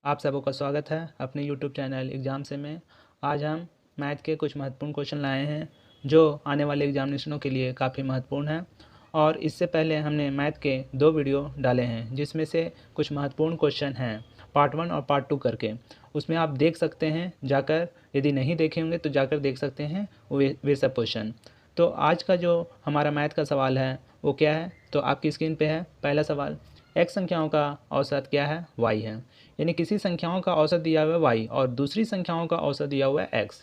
आप सबों का स्वागत है अपने YouTube चैनल एग्ज़ाम से में। आज हम मैथ के कुछ महत्वपूर्ण क्वेश्चन लाए हैं जो आने वाले एग्जामिनेशनों के लिए काफ़ी महत्वपूर्ण हैं। और इससे पहले हमने मैथ के 2 वीडियो डाले हैं जिसमें से कुछ महत्वपूर्ण क्वेश्चन हैं पार्ट 1 और पार्ट 2 करके। उसमें आप देख सकते हैं जाकर, यदि नहीं देखे होंगे तो जाकर देख सकते हैं वे सब क्वेश्चन। तो आज का जो हमारा मैथ का सवाल है वो क्या है, तो आपकी स्क्रीन पे है। पहला सवाल, x संख्याओं का औसत क्या है? y है। यानी किसी संख्याओं का औसत दिया हुआ है y और दूसरी संख्याओं का औसत दिया हुआ है x।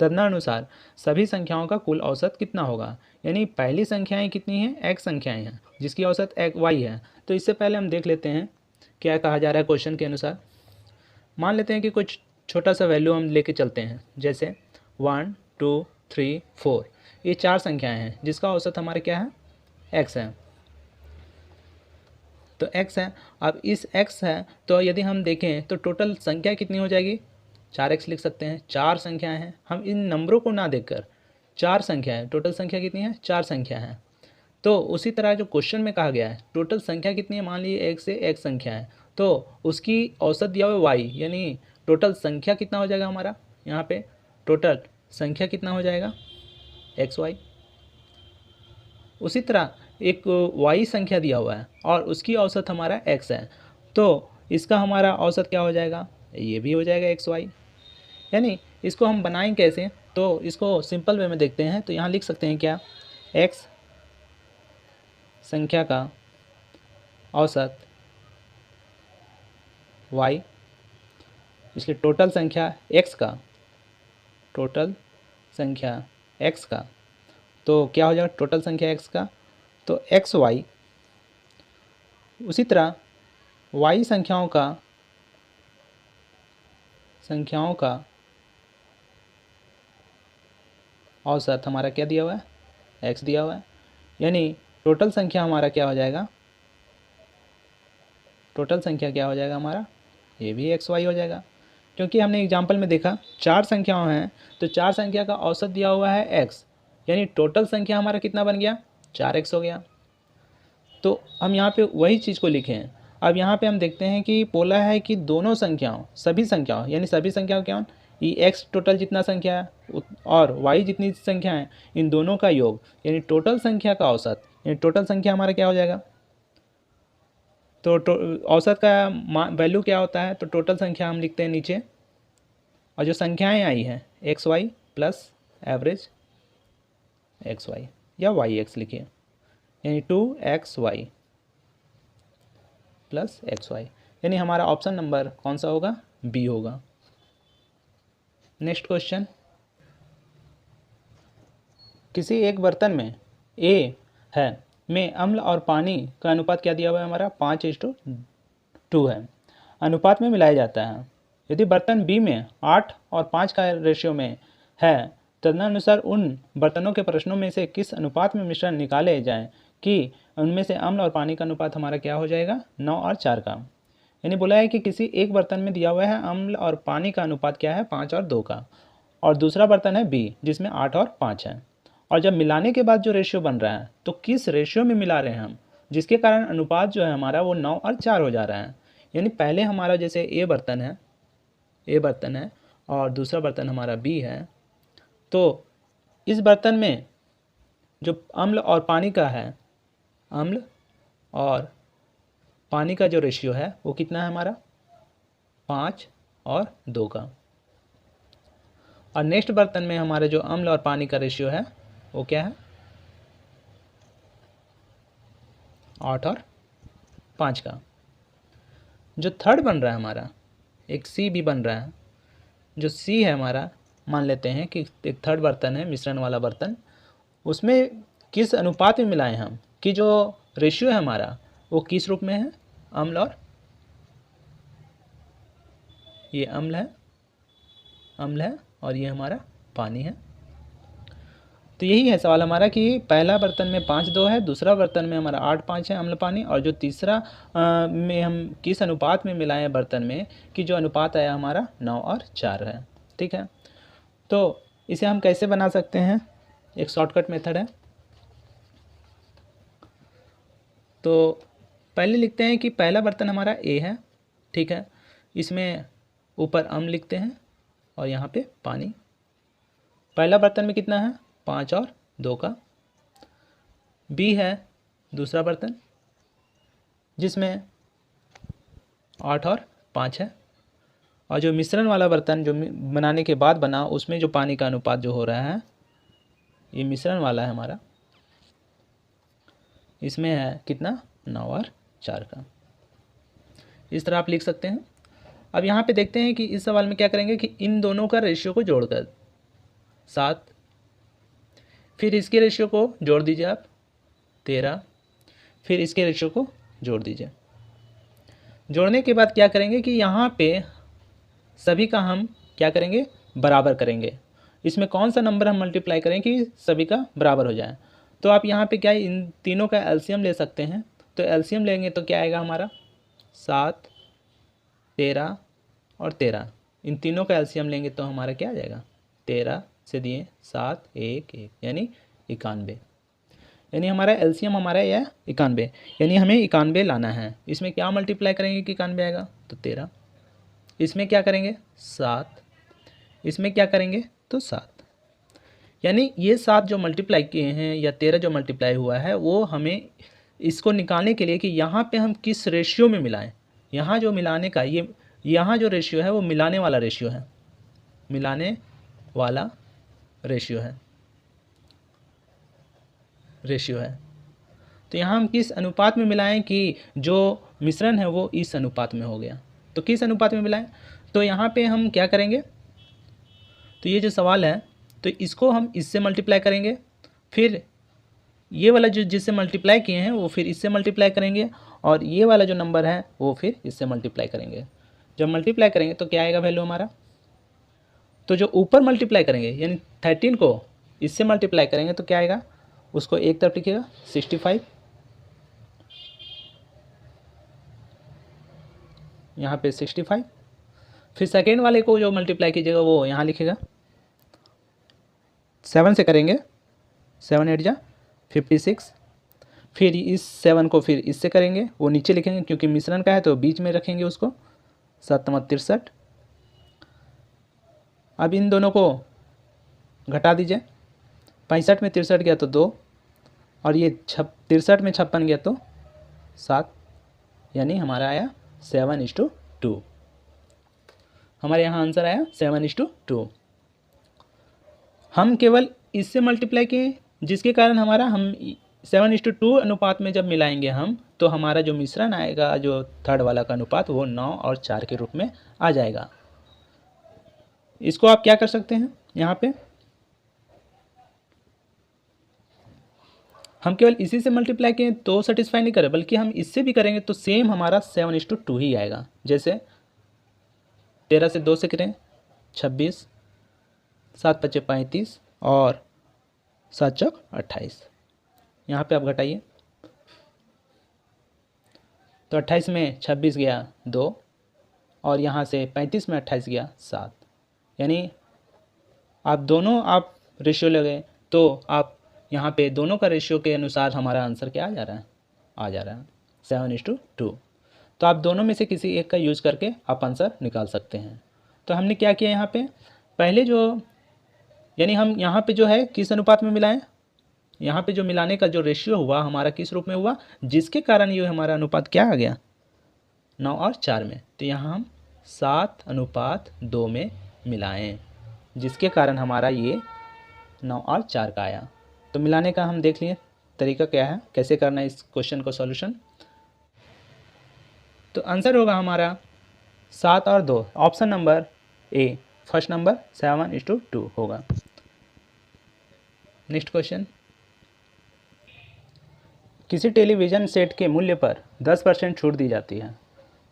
तदनुसार सभी संख्याओं का कुल औसत कितना होगा? यानी पहली संख्याएं कितनी हैं? x संख्याएं हैं जिसकी औसत y है। तो इससे पहले हम देख लेते हैं क्या कहा जा रहा है क्वेश्चन के अनुसार। मान लेते हैं कि कुछ छोटा सा वैल्यू हम लेके चलते हैं, जैसे 1 2 3 4, ये 4 संख्याएं हैं जिसका औसत हमारे क्या है? x है। तो x है। अब इस x है तो यदि हम देखें तो टोटल संख्या कितनी हो जाएगी? 4x लिख सकते हैं। 4 संख्याएं हैं, हम इन नंबरों को ना देखकर 4 संख्याएं, टोटल संख्या कितनी है? 4 संख्या है। तो उसी तरह जो क्वेश्चन में कहा गया है टोटल संख्या कितनी है, मान लीजिए 1 से 1 संख्या है तो उसकी औसत दिया हुआ y, यानी टोटल संख्या कितना हो जाएगा हमारा? यहाँ पे टोटल संख्या कितना हो जाएगा? xy। उसी तरह एक y संख्या दिया हुआ है और उसकी औसत हमारा x है, तो इसका हमारा औसत क्या हो जाएगा? ये भी हो जाएगा xy। यानी इसको हम बनाएं कैसे, तो इसको सिंपल वे में देखते हैं। तो यहाँ लिख सकते हैं क्या? x संख्या का औसत y, इसकी टोटल संख्या x का, टोटल संख्या x का, तो क्या हो जाएगा टोटल संख्या x का? तो xy। उसी तरह y संख्याओं का औसत हमारा क्या दिया हुआ है? x दिया हुआ है। यानी टोटल संख्या हमारा क्या हो जाएगा? टोटल संख्या क्या हो जाएगा हमारा? ये भी xy हो जाएगा, क्योंकि हमने एग्जाम्पल में देखा 4 संख्याएं हैं तो 4 संख्या का औसत दिया हुआ है x, यानी टोटल संख्या हमारा कितना बन गया? 4x हो गया। तो हम यहाँ पे वही चीज़ को लिखे हैं। अब यहाँ पे हम देखते हैं कि बोला है कि दोनों संख्याओं, सभी संख्याओं, यानी सभी संख्याओं क्या, ये x टोटल जितना संख्या है और y जितनी संख्या है, इन दोनों का योग, यानी टोटल संख्या का औसत, यानी टोटल संख्या हमारा क्या हो जाएगा? तो औसत का वैल्यू क्या होता है? तो टोटल संख्या हम लिखते हैं नीचे, और जो संख्याएं आई हैं xy प्लस एवरेज xy या yx लिखिए, यानी 2xy प्लस xy, यानी हमारा ऑप्शन नंबर कौन सा होगा? बी होगा। नेक्स्ट क्वेश्चन, किसी एक बर्तन में A है में अम्ल और पानी का अनुपात क्या दिया हुआ है हमारा? 5:2 है, अनुपात में मिलाया जाता है। यदि बर्तन B में 8 और 5 का रेशियो में है, तदनुसार उन बर्तनों के प्रश्नों में से किस अनुपात में मिश्रण निकाले जाएं कि उनमें से अम्ल और पानी का अनुपात हमारा क्या हो जाएगा? 9 और 4 का। यानी बोला है कि किसी एक बर्तन में दिया हुआ है अम्ल और पानी का अनुपात क्या है? 5 और 2 का, और दूसरा बर्तन है B जिसमें 8 और 5 है। और जब मिलाने के बाद जो रेशियो बन रहा है तो किस रेशियो में मिला रहे हैं हम, जिसके कारण अनुपात जो है हमारा वो 9 और 4 हो जा रहा है। यानी पहले हमारा जैसे ए बर्तन है और दूसरा बर्तन हमारा बी है, तो इस बर्तन में जो अम्ल और पानी का है, अम्ल और पानी का जो रेशियो है वो कितना है हमारा? 5 और 2 का। और नेक्स्ट बर्तन में हमारे जो अम्ल और पानी का रेशियो है वो क्या है? 8 और 5 का। जो थर्ड बन रहा है हमारा, एक सी भी बन रहा है, जो सी है हमारा, मान लेते हैं कि एक थर्ड बर्तन है, मिश्रण वाला बर्तन, उसमें किस अनुपात में मिलाएं हम, कि जो रेशियो है हमारा वो किस रूप में है? अम्ल और, ये अम्ल है और ये हमारा पानी है। तो यही है सवाल हमारा कि पहला बर्तन में 5:2 है, दूसरा बर्तन में हमारा 8:5 है अम्ल पानी, और जो तीसरा में हम किस अनुपात में मिलाए हैं बर्तन में, कि जो अनुपात आया हमारा 9 और 4 है। ठीक है, तो इसे हम कैसे बना सकते हैं? एक शॉर्टकट मेथड है। तो पहले लिखते हैं कि पहला बर्तन हमारा ए है, ठीक है, इसमें ऊपर अम्ल लिखते हैं और यहाँ पे पानी। पहला बर्तन में कितना है, 5 और 2 का। बी है दूसरा बर्तन जिसमें 8 और 5 है। और जो मिश्रण वाला बर्तन जो बनाने के बाद बना, उसमें जो पानी का अनुपात जो हो रहा है, ये मिश्रण वाला है हमारा, इसमें है कितना, 9 और 4 का। इस तरह आप लिख सकते हैं। अब यहाँ पे देखते हैं कि इस सवाल में क्या करेंगे कि इन दोनों का रेशियो को जोड़कर 7, फिर इसके रेशियो को जोड़ दीजिए आप 13, फिर इसके रेशियो को जोड़ दीजिए। जोड़ने के बाद क्या करेंगे कि यहाँ पे सभी का हम क्या करेंगे, बराबर करेंगे। इसमें कौन सा नंबर हम मल्टीप्लाई करें कि सभी का बराबर हो जाए। तो आप यहाँ पे क्या इन तीनों का एलसीएम ले सकते हैं। तो एलसीएम लेंगे तो क्या आएगा हमारा, 7, 13 और 13। इन तीनों का एलसीएम लेंगे तो हमारा क्या आ जाएगा, 13 से दिए 7, 1, 1 यानी 91। यानी हमारा एलसीएम हमारा यह 91, यानी हमें 91 लाना है। इसमें क्या मल्टीप्लाई करेंगे कि 91 आएगा, तो 13। इसमें क्या करेंगे 7, इसमें क्या करेंगे तो 7। यानी ये 7 जो मल्टीप्लाई किए हैं या 13 जो मल्टीप्लाई हुआ है, वो हमें इसको निकालने के लिए कि यहाँ पे हम किस रेशियो में मिलाएं। यहाँ जो मिलाने का ये यहाँ जो रेशियो है वो मिलाने वाला रेशियो है, मिलाने वाला रेशियो है। तो यहाँ हम किस अनुपात में मिलाएं कि जो मिश्रण है वो इस अनुपात में हो गया। तो किस अनुपात में मिलाएं, तो यहाँ पे हम क्या करेंगे, तो ये जो सवाल है तो इसको हम इससे मल्टीप्लाई करेंगे, फिर ये वाला जो जिससे मल्टीप्लाई किए हैं वो फिर इससे मल्टीप्लाई करेंगे, और ये वाला जो नंबर है वो फिर इससे मल्टीप्लाई करेंगे। जब मल्टीप्लाई करेंगे तो क्या आएगा वैल्यू हमारा, तो जो ऊपर मल्टीप्लाई करेंगे यानी 13 को इससे मल्टीप्लाई करेंगे तो क्या आएगा, उसको एक तरफ लिखिएगा 65, यहाँ पे 65, फिर सेकेंड वाले को जो मल्टीप्लाई कीजिएगा वो यहाँ लिखिएगा 7 से करेंगे, 7 8 जा 56, फिर इस 7 को फिर इससे करेंगे, वो नीचे लिखेंगे क्योंकि मिश्रण का है तो बीच में रखेंगे उसको, 7 63। अब इन दोनों को घटा दीजिए, 65 में 63 गया तो 2, और ये 63 में 56 गया तो 7, यानी हमारा आया 7:2। हमारे यहाँ आंसर आया 7:2। हम केवल इससे मल्टीप्लाई किए, जिसके कारण हमारा हम 7:2 अनुपात में जब मिलाएंगे हम, तो हमारा जो मिश्रण आएगा जो थर्ड वाला का अनुपात वो 9 और 4 के रूप में आ जाएगा। इसको आप क्या कर सकते हैं, यहाँ पे हम केवल इसी से मल्टीप्लाई किए तो सेटिस्फाई नहीं करें, बल्कि हम इससे भी करेंगे तो सेम हमारा 7:2 ही आएगा। जैसे 13 से 2 से करें 26, 7 5 35 और 7 चौक 28। यहाँ पे आप घटाइए तो 28 में 26 गया 2, और यहाँ से 35 में 28 गया 7। यानी आप दोनों आप रेशियो लगे तो आप यहाँ पे दोनों का रेशियो के अनुसार हमारा आंसर क्या आ जा रहा है 7:2। तो आप दोनों में से किसी एक का यूज़ करके आप आंसर निकाल सकते हैं। तो हमने क्या किया यहाँ पे, पहले जो यानी हम यहाँ पे जो है किस अनुपात में मिलाएं, यहाँ पे जो मिलाने का जो रेशियो हुआ हमारा किस रूप में हुआ, जिसके कारण ये हमारा अनुपात क्या आ गया 9 और 4 में। तो यहाँ हम 7:2 में मिलाएं, जिसके कारण हमारा ये 9 और 4 का आया। तो मिलाने का हम देख लिए तरीका क्या है, कैसे करना है इस क्वेश्चन को सॉल्यूशन। तो आंसर होगा हमारा 7 और 2, option number A, first number 7:2 होगा। नेक्स्ट क्वेश्चन, किसी टेलीविज़न सेट के मूल्य पर 10% छूट दी जाती है,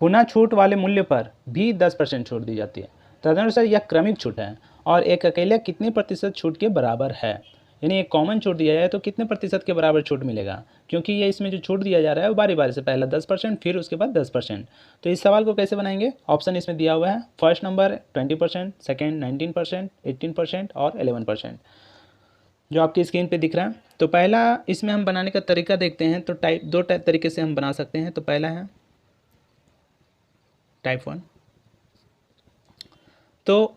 पुनः छूट वाले मूल्य पर भी 10% छूट दी जाती है। तदनुसार यह क्रमिक छूट है और एक अकेले कितने प्रतिशत छूट के बराबर है। यानी एक कॉमन छूट दिया जाए तो कितने प्रतिशत के बराबर छूट मिलेगा, क्योंकि ये इसमें जो छूट दिया जा रहा है वो बारी बारी से, पहला 10% फिर उसके बाद 10%। तो इस सवाल को कैसे बनाएंगे, ऑप्शन इसमें दिया हुआ है, फर्स्ट नंबर 20%, सेकेंड 19%, 18% और 11%, जो आपकी स्क्रीन पे दिख रहा है। तो पहला इसमें हम बनाने का तरीका देखते हैं। तो दो तरीके से हम बना सकते हैं। तो पहला है टाइप 1, तो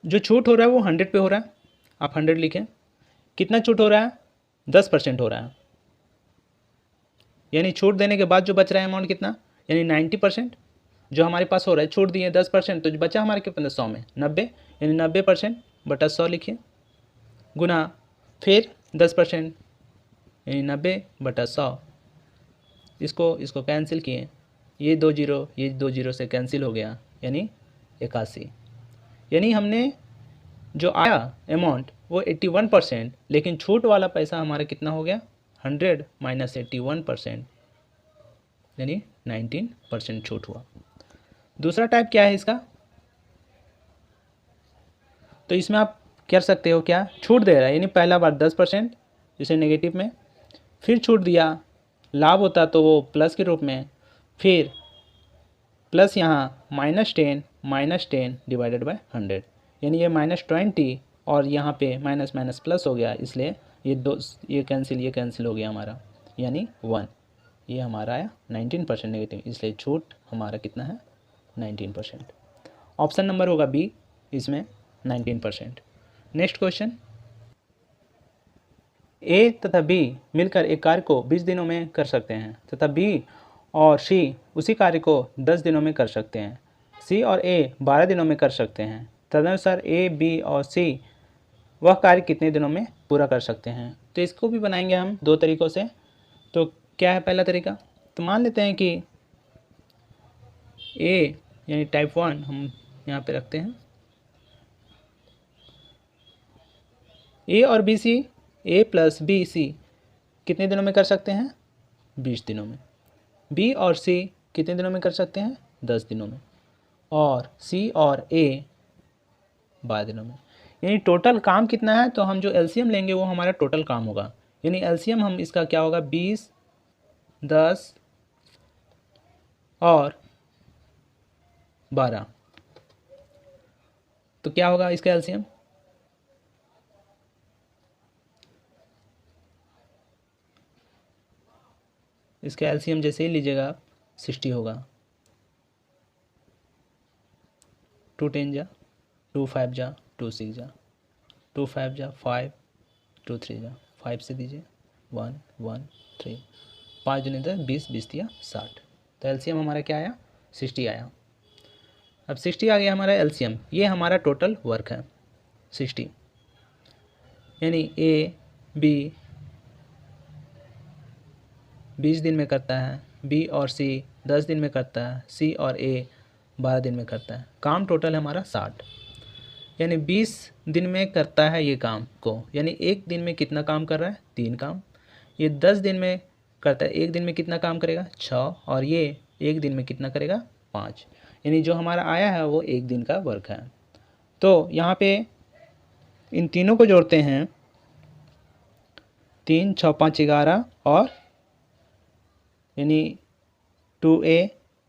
जो छूट हो रहा है वो 100 पे हो रहा है, आप 100 लिखें। कितना छूट हो रहा है? 10% हो रहा है, यानी छूट देने के बाद जो बच रहा है अमाउंट कितना, यानी 90% जो हमारे पास हो रहा है। छूट दिए 10%, तो जो बचा हमारे कितना 100 में 90, यानी 90% बटा 100 लिखिए, गुना फिर 10% यानी 90 बटा 100। इसको कैंसिल किए, ये 2 जीरो से कैंसिल हो गया, यानी 81। यानी हमने जो आया अमाउंट वो 81%, लेकिन छूट वाला पैसा हमारा कितना हो गया, 100 माइनस 81%, यानी 19% छूट हुआ। दूसरा टाइप क्या है इसका, तो इसमें आप कर सकते हो क्या, छूट दे रहा है, यानी पहला बार 10% जैसे नेगेटिव में, फिर छूट दिया, लाभ होता तो वो प्लस के रूप में, फिर प्लस यहाँ -10 डिवाइडेड बाय 100, यानी ये -20 और यहाँ पे माइनस माइनस प्लस हो गया, इसलिए ये कैंसिल हो गया हमारा, यानी 1। ये हमारा आया 19% नेगेटिव, इसलिए छूट हमारा कितना है 19%। ऑप्शन नंबर होगा बी इसमें 19%। नेक्स्ट क्वेश्चन, ए तथा बी मिलकर एक कार्य को 20 दिनों में कर सकते हैं तथा बी और सी उसी कार्य को 10 दिनों में कर सकते हैं। सी और ए 12 दिनों में कर सकते हैं। तदनुसार ए, बी और सी वह कार्य कितने दिनों में पूरा कर सकते हैं। तो इसको भी बनाएंगे हम दो तरीक़ों से। तो क्या है पहला तरीका, तो मान लेते हैं कि ए यानी टाइप 1 हम यहाँ पे रखते हैं, ए और बी सी, ए प्लस बी सी कितने दिनों में कर सकते हैं, 20 दिनों में। बी और सी कितने दिनों में कर सकते हैं, 10 दिनों में। और सी और ए 12 दिनों में। यानी टोटल काम कितना है, तो हम जो एलसीएम लेंगे वो हमारा टोटल काम होगा। यानी एलसीएम हम इसका क्या होगा, 20, 10 और 12, तो क्या होगा इसका एलसीएम, इसका एलसीएम जैसे ही लीजिएगा 60 होगा। 2 10 जा, 2 5 जा, 2 6 जा, 2 5 जा 5, 2 3 जा 5 से दीजिए 1 1 3, 5 दूनी 10, 20 20 दिया 60। तो एलसीएम हमारा क्या आया, 60 आया। अब 60 आ गया हमारा एलसीएम, ये हमारा टोटल वर्क है 60। यानी ए बी 20 दिन में करता है, बी और सी 10 दिन में करता है, सी और ए 12 दिन में करता है। काम टोटल है हमारा 60, यानी 20 दिन में करता है ये काम को। यानी एक दिन में कितना काम कर रहा है, 3 काम। ये 10 दिन में करता है, एक दिन में कितना काम करेगा, 6। और ये एक दिन में कितना करेगा, 5। यानी जो हमारा आया है वो एक दिन का वर्क है। तो यहाँ पे इन तीनों को जोड़ते हैं, 3 6 5 11 और यानी 2a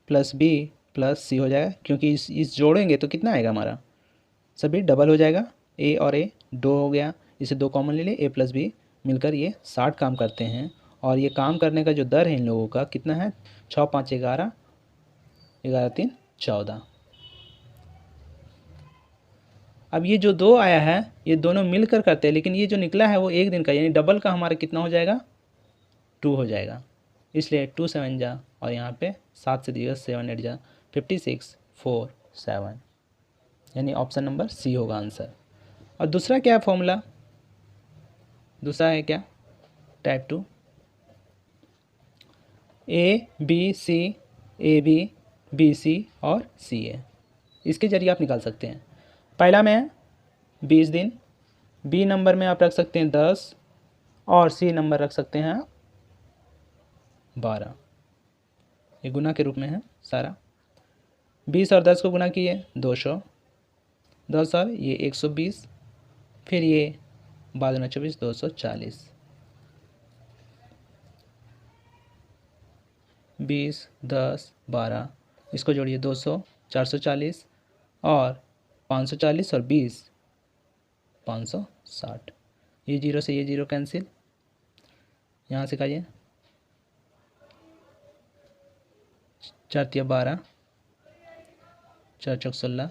प्लस b प्लस सी हो जाएगा, क्योंकि इस जोड़ेंगे तो कितना आएगा हमारा, सभी डबल हो जाएगा। a और a 2 हो गया, इसे 2 कॉमन ले लिए, a प्लस बी मिलकर ये 60 काम करते हैं। और ये काम करने का जो दर है इन लोगों का कितना है, 6 5 11, 11 3 14। अब ये जो 2 आया है ये दोनों मिलकर करते हैं, लेकिन ये जो निकला है वो एक दिन का, यानी डबल का हमारा कितना हो जाएगा, 2 हो जाएगा। इसलिए 2 7 जा और यहाँ पे 7 से दिएगा, 7 8 जा 56 4 7, यानी ऑप्शन नंबर सी होगा आंसर। और दूसरा क्या है फॉर्मूला, दूसरा है क्या, type 2, A B C, A B B C और सी ए, इसके जरिए आप निकाल सकते हैं। पहला में 20 दिन, बी नंबर में आप रख सकते हैं 10 और सी नंबर रख सकते हैं 12। ये गुना के रूप में है सारा। 20 और 10 को गुना किए 200, 10 और ये 120, फिर ये 12 24 240, 20 10 12, इसको जोड़िए 200 440 और 540 और 20 560। ये जीरो से ये जीरो कैंसिल, यहाँ से खाइए 4 तिया 12, 4 चौक 16,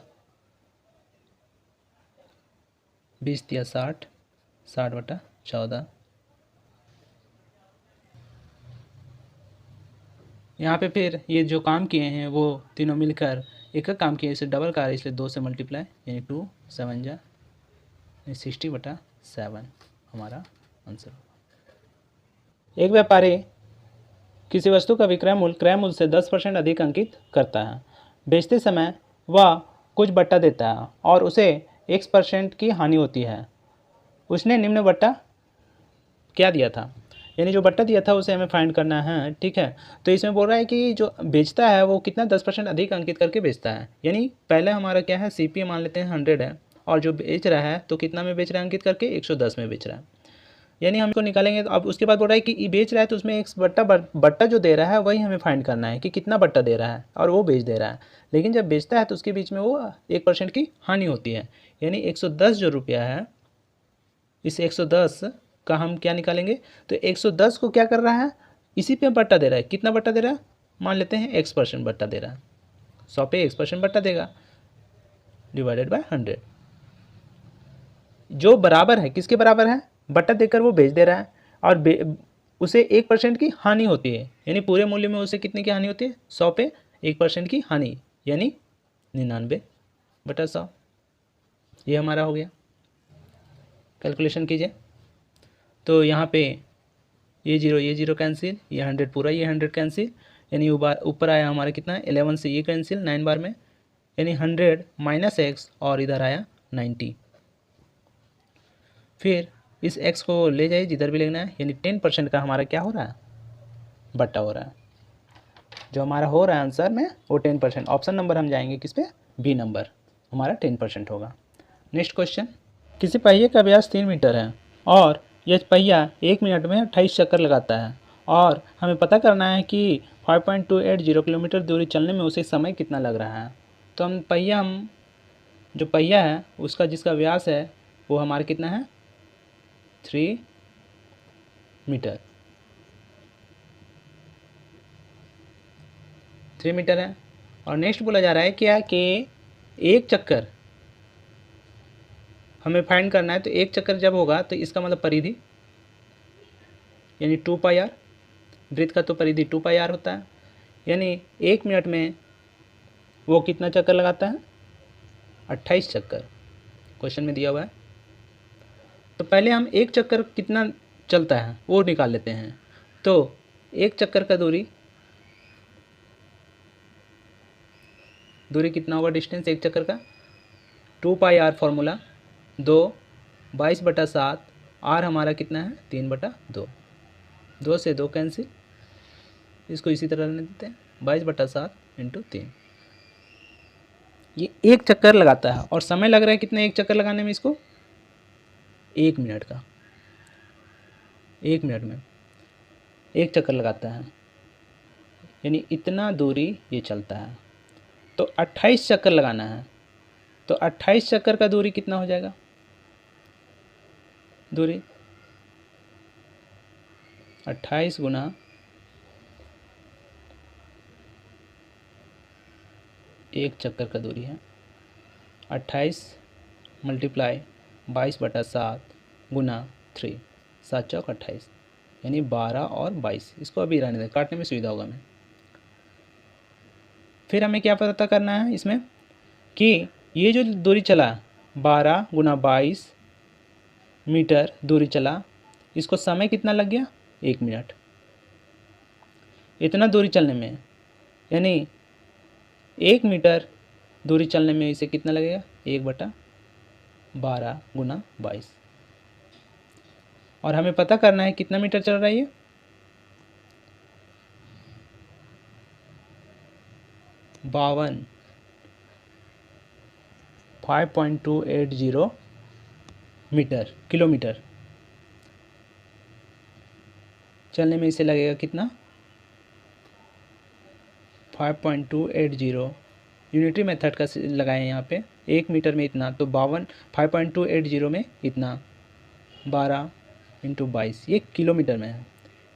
20 दिया 60, 60/14। यहाँ पे फिर ये जो काम किए हैं वो तीनों मिलकर एक काम किए, इसे डबल का इसलिए 2 से मल्टीप्लाई, यानी 2 7 जा 60/7 हमारा आंसर होगा। एक व्यापारी किसी वस्तु का विक्रय मूल्य क्रय मूल्य से 10% अधिक अंकित करता है। बेचते समय वह कुछ बट्टा देता है और उसे X% की हानि होती है। उसने निम्न बट्टा क्या दिया था, यानी जो बट्टा दिया था उसे हमें फाइंड करना है, ठीक है। तो इसमें बोल रहा है कि जो बेचता है वो कितना 10% अधिक अंकित करके बेचता है, यानी पहले हमारा क्या है CPA मान लेते हैं 100 है, और जो बेच रहा है तो कितना में बेच रहा है अंकित करके 110 में बेच रहा है, यानी हमको निकालेंगे। तो अब उसके बाद बोल रहा है कि ये बेच रहा है तो उसमें एक बट्टा जो दे रहा है वही हमें फाइंड करना है कि कितना बट्टा दे रहा है, और वो बेच दे रहा है। लेकिन जब बेचता है तो उसके बीच में वो 1% की हानि होती है, यानी 110 जो रुपया है, इस 110 का हम क्या निकालेंगे, तो 110 को क्या कर रहा है, इसी पे बट्टा दे रहा है। कितना बट्टा दे रहा है, मान लेते हैं X% बट्टा दे रहा है, 100 पे X% बट्टा देगा, डिवाइडेड बाय 100, जो बराबर है, किसके बराबर है, बट्टा देकर वो बेच दे रहा है, और उसे 1% की हानि होती है, यानी पूरे मूल्य में उसे कितने की हानि होती है, 100 पे 1% की हानि, यानी 99/100। ये हमारा हो गया। कैलकुलेशन कीजिए, तो यहाँ पे ये जीरो कैंसिल, ये 100 पूरा, ये 100 कैंसिल, यानी ऊपर आया हमारा कितना 11 से ये कैंसिल 9 बार में, यानी 100 माइनस x, और इधर आया 90। फिर इस x को ले जाइए जिधर भी लेना है, यानी 10% का हमारा क्या हो रहा है, बट्टा हो रहा है। जो हमारा हो रहा है आंसर में वो 10%। ऑप्शन नंबर हम जाएंगे किस पे, बी नंबर, हमारा 10% होगा। नेक्स्ट क्वेश्चन, किसी पहिए का व्यास 3 मीटर है और यह पहिया 1 मिनट में 28 चक्कर लगाता है, और हमें पता करना है कि 5.280 किलोमीटर दूरी चलने में उसे समय कितना लग रहा है। तो हम जो पहिया है उसका जिसका व्यास है वो हमारा कितना है, 3 मीटर, 3 मीटर है। और नेक्स्ट बोला जा रहा है क्या कि एक चक्कर हमें फाइंड करना है, तो एक चक्कर जब होगा तो इसका मतलब परिधि, यानी 2πr, वृत्त का तो परिधि 2πr होता है, यानी 1 मिनट में वो कितना चक्कर लगाता है, 28 चक्कर, क्वेश्चन में दिया हुआ है। तो पहले हम एक चक्कर कितना चलता है वो निकाल लेते हैं। तो एक चक्कर का दूरी कितना होगा, डिस्टेंस एक चक्कर का, 2πr फॉर्मूला 2 22/7, r हमारा कितना है 3/2, 2 से 2 कैंसिल, इसको इसी तरह रहने देते हैं, 22/7 × 3। ये एक चक्कर लगाता है और समय लग रहा है कितना एक चक्कर लगाने में, इसको 1 मिनट का, 1 मिनट में एक चक्कर लगाता है, यानी इतना दूरी ये चलता है। तो 28 चक्कर लगाना है, तो 28 चक्कर का दूरी कितना हो जाएगा, दूरी 28 गुना 1 चक्कर का दूरी है, 28 मल्टीप्लाई 22/7 गुना 3, 7 चौक 28, यानी 12 और 22। इसको अभी रहने दें, काटने में सुविधा होगा हमें। फिर हमें क्या पता करना है इसमें कि ये जो दूरी चला 12 गुना 22 मीटर दूरी चला, इसको समय कितना लग गया, 1 मिनट। इतना दूरी चलने में, यानी 1 मीटर दूरी चलने में इसे कितना लगेगा, 1/12 गुना 22। और हमें पता करना है कितना मीटर चल रहा है ये, 5.280 मीटर, किलोमीटर चलने में इसे लगेगा कितना, 5.280, यूनिटरी मेथड का लगाएं यहाँ पे, 1 मीटर में इतना, तो 5.280 में इतना, 12 × 22, ये किलोमीटर में है।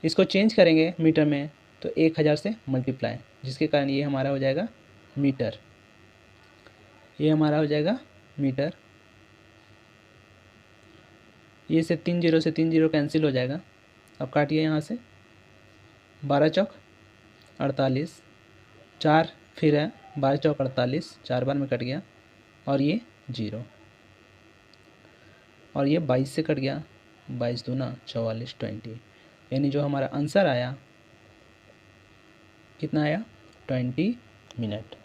इसको चेंज करेंगे मीटर में तो 1000 से मल्टीप्लाई, जिसके कारण ये हमारा हो जाएगा मीटर, ये हमारा हो जाएगा मीटर। ये से 3 जीरो कैंसिल हो जाएगा। अब काटिए यहाँ से, 12 चौक 48, 4 फिर है 12 चौक 48, 4 बार में कट गया, और ये 0, और ये 22 से कट गया, 22 दूना 44, 20, यानी जो हमारा आंसर आया कितना आया, 20 मिनट।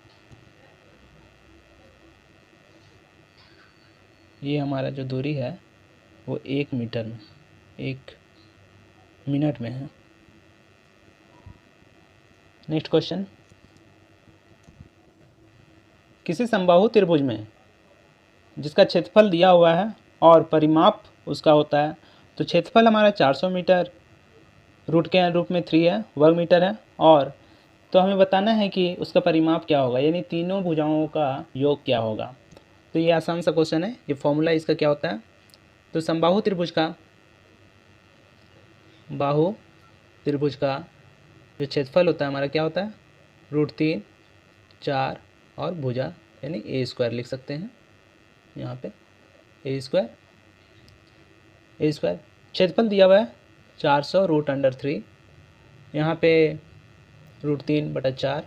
ये हमारा जो दूरी है वो 1 मीटर में, 1 मिनट में है। नेक्स्ट क्वेश्चन, किसी समबाहु त्रिभुज में जिसका क्षेत्रफल दिया हुआ है और परिमाप उसका होता है, तो क्षेत्रफल हमारा 400 मीटर, रूट के रूप में 3 है, वर्ग मीटर है, और तो हमें बताना है कि उसका परिमाप क्या होगा, यानी तीनों भुजाओं का योग क्या होगा। तो ये आसान सा क्वेश्चन है। ये फॉर्मूला इसका क्या होता है, तो समबाहु त्रिभुज का, बाहु त्रिभुज का जो क्षेत्रफल होता है हमारा क्या होता है, √3, 4 और भुजा यानी a² लिख सकते हैं यहाँ पे, a²। क्षेत्रफल दिया हुआ है 400 √3, यहाँ पे √3/4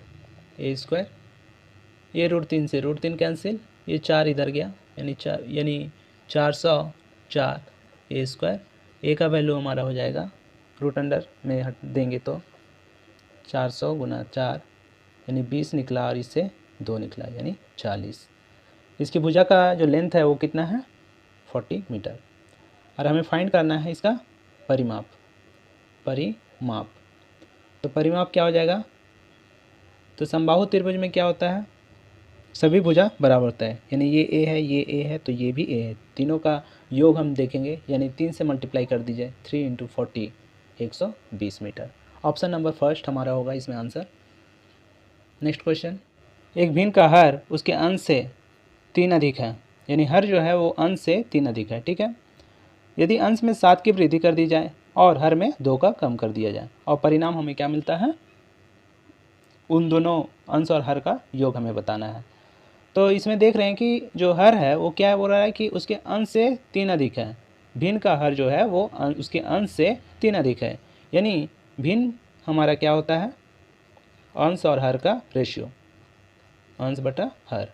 a², ये √3 से √3 कैंसिल, ये 4 इधर गया, यानी 400 4 a²। a का वैल्यू हमारा हो जाएगा, रूट अंडर में हट देंगे तो 400 × 4 यानी 20 निकला, और इससे 2 निकला यानी 40। इसकी भुजा का जो लेंथ है वो कितना है, 40 मीटर, और हमें फाइंड करना है इसका परिमाप। तो परिमाप क्या हो जाएगा, तो समबाहु त्रिभुज में क्या होता है, सभी भुजा बराबर होता है, यानी ये a है, ये a है, तो ये भी a है, तीनों का योग हम देखेंगे, यानी 3 से मल्टीप्लाई कर दीजिए, 3 × 40 120 मीटर। ऑप्शन नंबर फर्स्ट हमारा होगा इसमें आंसर। नेक्स्ट क्वेश्चन, एक भिन्न का हर उसके अंश से 3 अधिक है, यानी हर जो है वो अंश से 3 अधिक है, ठीक है। यदि अंश में 7 की वृद्धि कर दी जाए और हर में 2 का कम कर दिया जाए, और परिणाम हमें क्या मिलता है, उन दोनों अंश और हर का योग हमें बताना है। तो इसमें देख रहे हैं कि जो हर है वो क्या बोल रहा है कि उसके अंश से 3 अधिक है, भिन्न का हर जो है वो उसके अंश से 3 अधिक है, यानी भिन्न हमारा क्या होता है, अंश और हर का रेशियो, अंश बटा हर।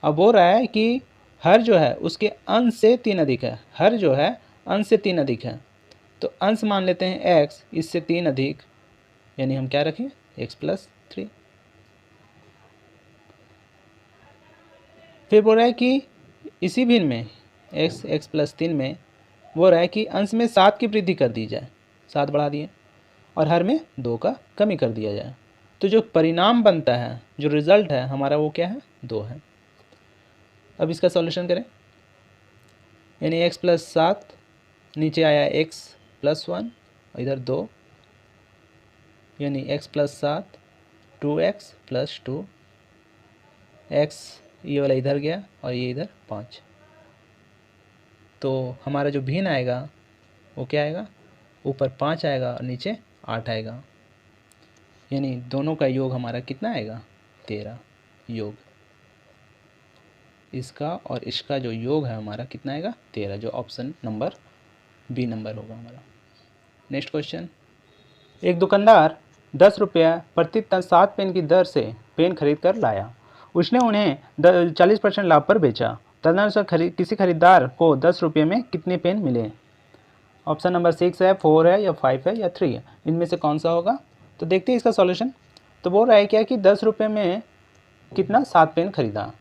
अब बोल रहा है कि हर जो है उसके अंश से 3 अधिक है, हर जो है अंश से 3 अधिक है, तो अंश मान लेते हैं x, इससे 3 अधिक, यानी हम क्या रखें, x + 3। फिर बोल रहा है कि इसी भिन्न में x + 3 में बोल रहा है कि अंश में 7 की वृद्धि कर दी जाए, 7 बढ़ा दिए, और हर में 2 का कमी कर दिया जाए, तो जो परिणाम बनता है, जो रिजल्ट है हमारा वो क्या है, 2 है। अब इसका सॉल्यूशन करें, यानी x + 7, नीचे आया x + 1, और इधर 2, यानी x + 7 2x + 2, x ये वाला इधर गया और ये इधर 5, तो हमारा जो भिन्न आएगा वो क्या आएगा, ऊपर 5 आएगा और नीचे 8 आएगा, यानी दोनों का योग हमारा कितना आएगा, 13 योग। इसका और इसका जो योग है हमारा कितना आएगा, 13, जो ऑप्शन नंबर बी नंबर होगा हमारा। नेक्स्ट क्वेश्चन, एक दुकानदार 10 रुपये प्रति टन 7 पेन की दर से पेन खरीद कर लाया, उसने उन्हें 40% लाभ पर बेचा, तदनुसार किसी खरीदार को 10 रुपये में कितने पेन मिले। ऑप्शन नंबर 6 है, 4 है, या 5 है, या 3 है, इनमें से कौन सा होगा। तो देखते हैं इसका सॉल्यूशन। तो बोल रहा है क्या कि 10 रुपये में कितना, 7 पेन खरीदा,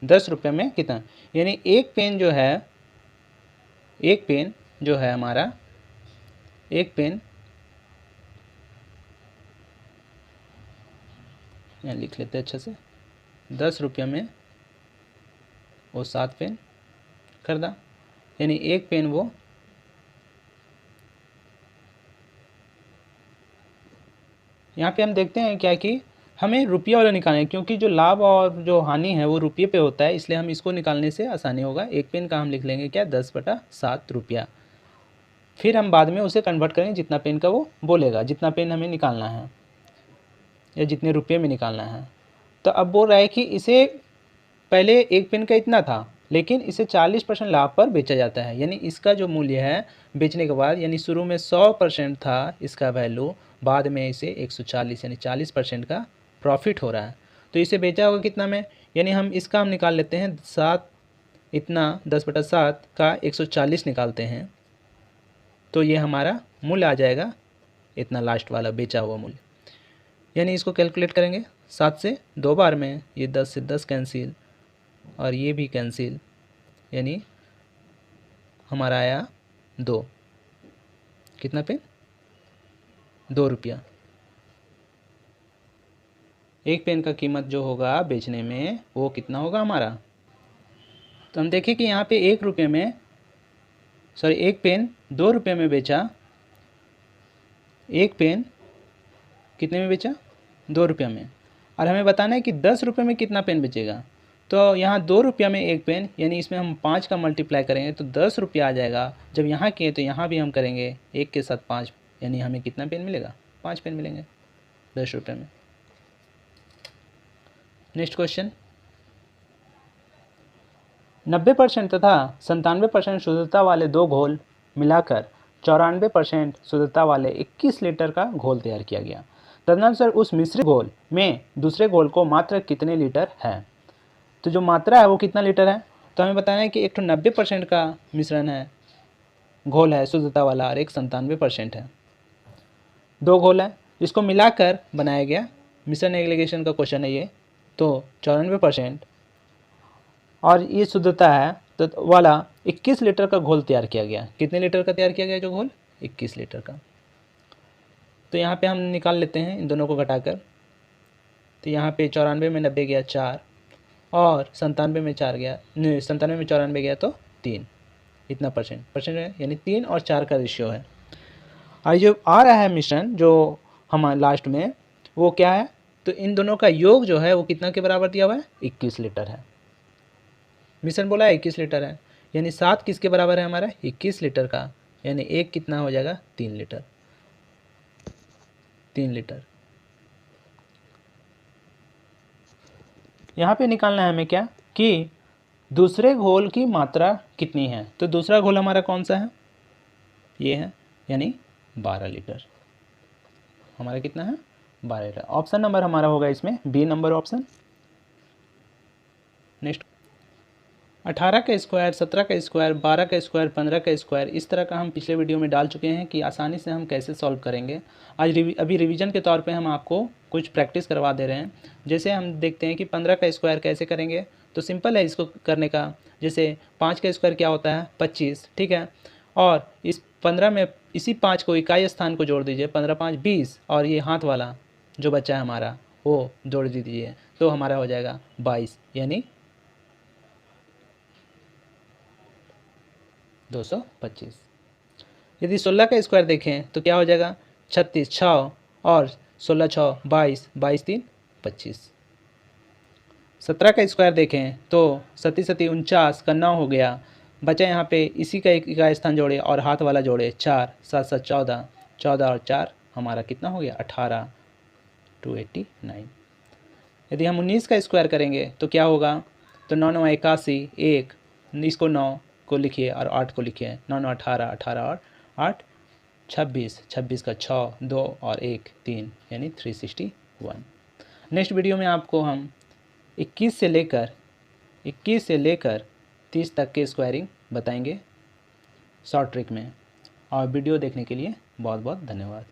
10 रुपये में कितना, यानी एक पेन जो है हमारा, एक पेन यहाँ लिख लेते हैं अच्छे से, 10 रुपये में वो 7 पेन खरीदा, यानी एक पेन वो यहाँ पे हम देखते हैं क्या कि हमें रुपये वाला निकालना है, क्योंकि जो लाभ और जो हानि है वो रुपये पे होता है, इसलिए हम इसको निकालने से आसानी होगा। एक पेन का हम लिख लेंगे क्या, 10/7 रुपया, फिर हम बाद में उसे कन्वर्ट करेंगे जितना पेन का वो बोलेगा, जितना पेन हमें निकालना है या जितने रुपये में निकालना है। तो अब बोल रहा है कि इसे पहले एक पेन का इतना था, लेकिन इसे 40% लाभ पर बेचा जाता है। यानी इसका जो मूल्य है बेचने के बाद, यानी शुरू में 100% था इसका वैल्यू, बाद में इसे 140 यानी 40% का प्रॉफिट हो रहा है। तो इसे बेचा होगा कितना में, यानी हम इसका हम निकाल लेते हैं 7, इतना 10/7 का 140 निकालते हैं, तो ये हमारा मूल्य आ जाएगा इतना, लास्ट वाला बेचा हुआ मूल्य। यानी इसको कैलकुलेट करेंगे 7 से 2 बार में, ये 10 से 10 कैंसिल और ये भी कैंसिल, यानी हमारा आया 2, कितना पे, 2 रुपया। एक पेन का कीमत जो होगा बेचने में वो कितना होगा हमारा, तो हम देखें कि यहाँ पे 1 रुपये में, सॉरी, एक पेन 2 रुपये में बेचा, एक पेन कितने में बेचा, 2 रुपये में, और हमें बताना है कि 10 रुपये में कितना पेन बेचेगा। तो यहाँ 2 रुपया में एक पेन, यानी इसमें हम 5 का मल्टीप्लाई करेंगे तो 10 रुपया आ जाएगा। जब यहाँ किए तो यहाँ भी हम करेंगे 1 के साथ 5, यानी हमें कितना पेन मिलेगा, 5 पेन मिलेंगे 10 रुपये में। नेक्स्ट क्वेश्चन, 90% तथा 97% शुद्धता वाले दो घोल मिलाकर 94% शुद्धता वाले 21 लीटर का घोल तैयार किया गया। तदनुसार उस मिश्रित घोल में दूसरे घोल को मात्रा कितने लीटर है। तो जो मात्रा है वो कितना लीटर है, तो हमें बताना है कि एक तो 90% का मिश्रण है, घोल है शुद्धता वाला, और एक 97% है। दो घोल है जिसको मिलाकर बनाया गया मिश्रण एग्रीगेशन का क्वेश्चन है ये, तो 94% और ये शुद्धता है तो वाला 21 लीटर का घोल तैयार किया गया। कितने लीटर का तैयार किया गया जो घोल, 21 लीटर का। तो यहाँ पे हम निकाल लेते हैं इन दोनों को घटाकर, तो यहाँ पे 94 में 90 गया 4, और 97 में 4 गया, 97 में 94 गया तो 3, इतना परसेंट है, यानी 3 और 4 का रेशियो है। और जो आ रहा है मिश्रण जो हमारे लास्ट में वो क्या है, तो इन दोनों का योग जो है वो कितना के बराबर दिया हुआ है, 21 लीटर है। मिश्रण बोला है 21 लीटर है, यानी 7 किसके बराबर है हमारा, 21 लीटर का, यानी एक कितना हो जाएगा, 3 लीटर, 3 लीटर। यहाँ पे निकालना है हमें क्या, कि दूसरे घोल की मात्रा कितनी है। तो दूसरा घोल हमारा कौन सा है, ये है, यानी 12 लीटर। हमारा कितना है, 12 लीटर। ऑप्शन नंबर हमारा होगा इसमें बी नंबर ऑप्शन। नेक्स्ट, 18 का स्क्वायर, 17 का स्क्वायर, 12 का स्क्वायर, 15 का स्क्वायर, इस तरह का हम पिछले वीडियो में डाल चुके हैं कि आसानी से हम कैसे सॉल्व करेंगे। आज अभी रिवीजन के तौर पे हम आपको कुछ प्रैक्टिस करवा दे रहे हैं। जैसे हम देखते हैं कि 15 का स्क्वायर कैसे करेंगे, तो सिंपल है इसको करने का। जैसे 5 का स्क्वायर क्या होता है, 25, ठीक है, और इस 15 में इसी 5 को इकाई स्थान को जोड़ दीजिए, 15 5 20, और ये हाथ वाला जो बच्चा है हमारा वो जोड़ दीजिए, तो हमारा हो जाएगा 22, यानी 225। यदि 16 का स्क्वायर देखें तो क्या हो जाएगा, 36 6 और 16 6 22, 22 3 25। 17 का स्क्वायर देखें तो 37 37 49 का 9 हो गया, बचा यहाँ पे इसी का एक इकाई स्थान जोड़े और हाथ वाला जोड़े, 4 7 7 14, 14 और 4 हमारा कितना हो गया, 18, 289। यदि हम 19 का स्क्वायर करेंगे तो क्या होगा, तो 9 9 81, 1, इसको 9 को लिखिए और 8 को लिखिए, 9 9 18, 18 और 8 26, 26 का 6 2 और 1 3, यानी 361। नेक्स्ट वीडियो में आपको हम 21 से लेकर 30 तक के स्क्वायरिंग बताएंगे शॉर्ट ट्रिक में। और वीडियो देखने के लिए बहुत बहुत धन्यवाद।